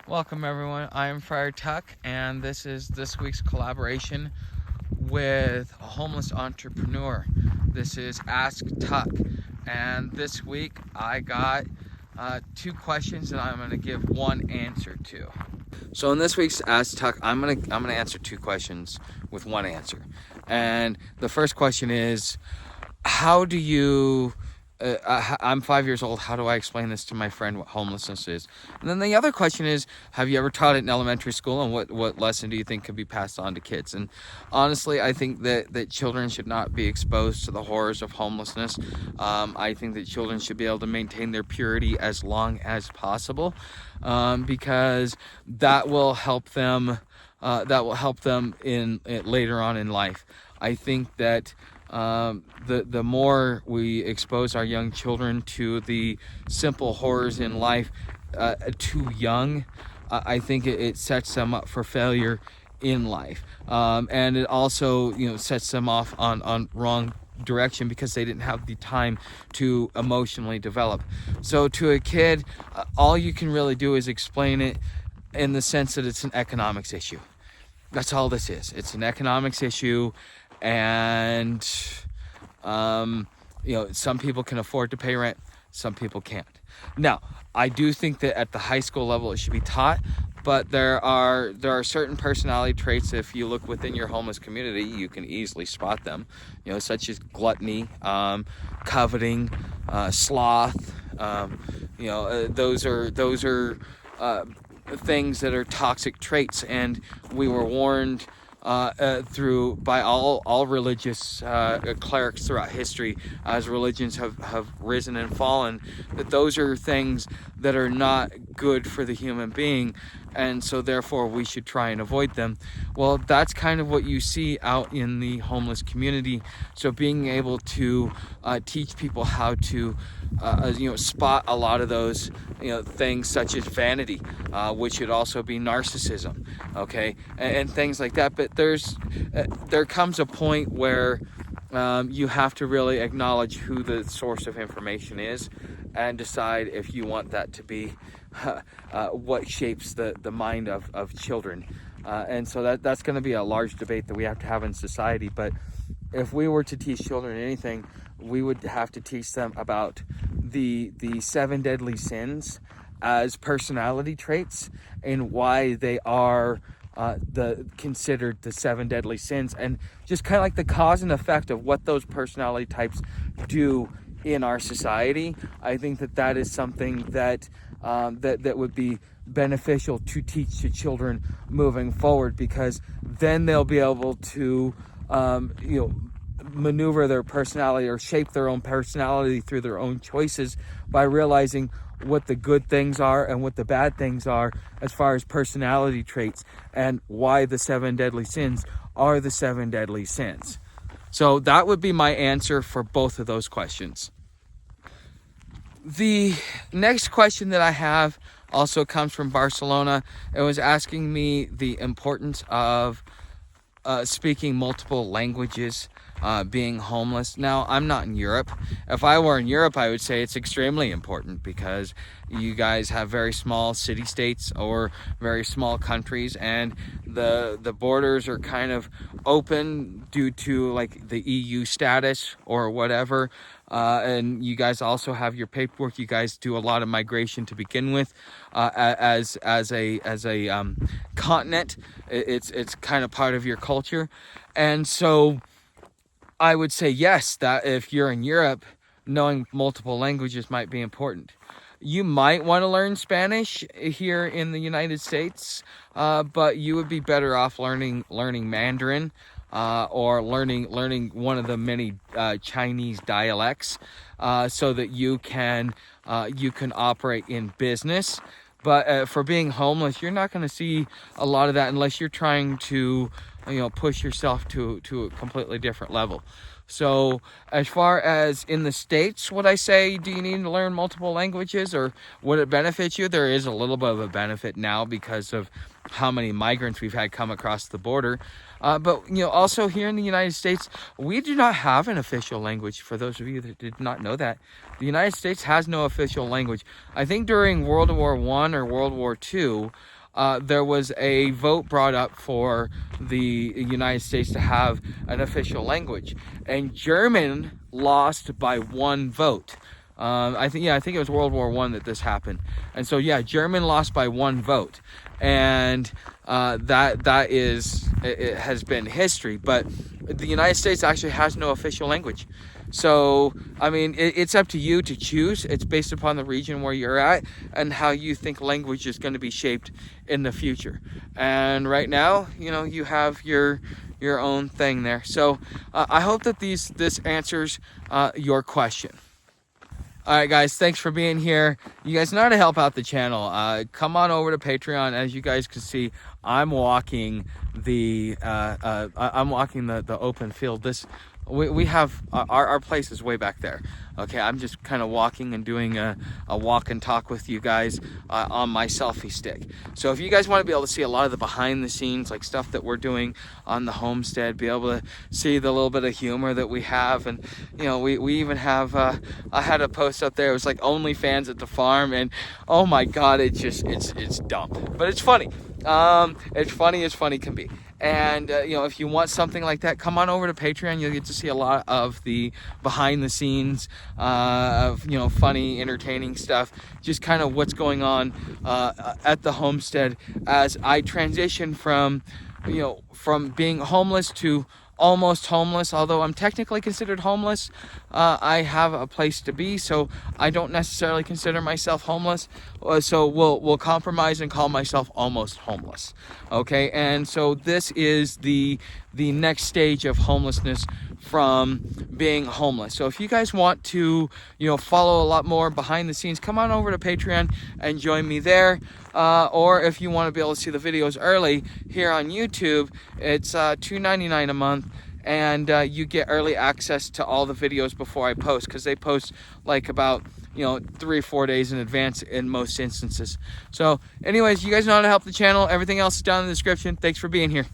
Welcome everyone, I am Friar Tuck, and this is this week's collaboration with a homeless entrepreneur. This is Ask Tuck, and this week I got two questions that I'm going to give one answer to. So in this week's Ask Tuck, I'm gonna answer two questions with one answer. And the first question is, how do you I'm 5 years old. How do I explain this to my friend what homelessness is? And then the other question is, have you ever taught it in elementary school, and what lesson do you think could be passed on to kids? And honestly, I think that children should not be exposed to the horrors of homelessness. I think that children should be able to maintain their purity as long as possible, because that will help them. Later on in life. I think that the more we expose our young children to the simple horrors in life too young, I think it sets them up for failure in life, and it also sets them off on wrong direction because they didn't have the time to emotionally develop. So to a kid, all you can really do is explain it in the sense that it's an economics issue. That's all this is. It's an economics issue, and some people can afford to pay rent, some people can't. Now, I do think that at the high school level it should be taught, but there are certain personality traits. If you look within your homeless community, you can easily spot them, such as gluttony, coveting, sloth. Those are things that are toxic traits, and we were warned by all religious clerics throughout history, as religions have risen and fallen, that those are things that are not good for the human being, and so therefore we should try and avoid them. Well, that's kind of what you see out in the homeless community. So being able to teach people how to spot a lot of those things, such as vanity, which should also be narcissism, okay, and things like that. But there comes a point where you have to really acknowledge who the source of information is, and decide if you want that to be what shapes the mind of children. And so that's going to be a large debate that we have to have in society. But if we were to teach children anything, we would have to teach them about the 7 deadly sins as personality traits, and why they are considered the 7 deadly sins, and just kind of like the cause and effect of what those personality types do in our society. I think that is something that would be beneficial to teach to children moving forward, because then they'll be able to maneuver their personality, or shape their own personality through their own choices, by realizing what the good things are and what the bad things are as far as personality traits, and why the 7 deadly sins are the 7 deadly sins. So that would be my answer for both of those questions. The next question that I have also comes from Barcelona. It was asking me the importance of speaking multiple languages, being homeless. Now, I'm not in Europe. If I were in Europe, I would say it's extremely important, because you guys have very small city-states or very small countries, and the borders are kind of open due to like the EU status or whatever. And you guys also have your paperwork. You guys do a lot of migration to begin with, as a continent. It's kind of part of your culture, and so I would say yes, that if you're in Europe, knowing multiple languages might be important. You might want to learn Spanish here in the United States, but you would be better off learning Mandarin, or learning one of the many Chinese dialects, so that you can operate in business. But for being homeless, you're not going to see a lot of that unless you're trying to push yourself to a completely different level. So as far as in the States, would I say, do you need to learn multiple languages, or would it benefit you? There is a little bit of a benefit now because of how many migrants we've had come across the border. But also here in the United States, we do not have an official language. For those of you that did not know that, the United States has no official language. I think during World War I or World War II, there was a vote brought up for the United States to have an official language, and German lost by one vote. I think it was World War I that this happened, and so German lost by one vote, and that is, it has been history. But the United States actually has no official language. So, I mean, it's up to you to choose. It's based upon the region where you're at and how you think language is going to be shaped in the future. And right now, you have your own thing there. So I hope that this answers your question. All right, guys, thanks for being here. You guys know how to help out the channel. Come on over to Patreon. As you guys can see, I'm walking the open field. We have our place is way back there. Okay, I'm just kind of walking and doing a walk and talk with you guys on my selfie stick. So if you guys want to be able to see a lot of the behind the scenes, like stuff that we're doing on the homestead, be able to see the little bit of humor that we have, and we even have I had a post up there. It was like OnlyFans at the farm, and oh my god, it's dumb, but it's funny. It's funny as funny can be. And if you want something like that, come on over to Patreon. You'll get to see a lot of the behind the scenes of funny, entertaining stuff, just kind of what's going on at the homestead as I transition from being homeless to almost homeless. Although I'm technically considered homeless, I have a place to be, so I don't necessarily consider myself homeless. So we'll compromise and call myself almost homeless. Okay, and so this is the next stage of homelessness from being homeless. So if you guys want to follow a lot more behind the scenes, come on over to Patreon and join me there. Or if you want to be able to see the videos early here on YouTube, it's $2.99 a month, and you get early access to all the videos before I post, because they post like about 3 or 4 days in advance in most instances. So anyways, you guys know how to help the channel. Everything else is down in the description. Thanks for being here.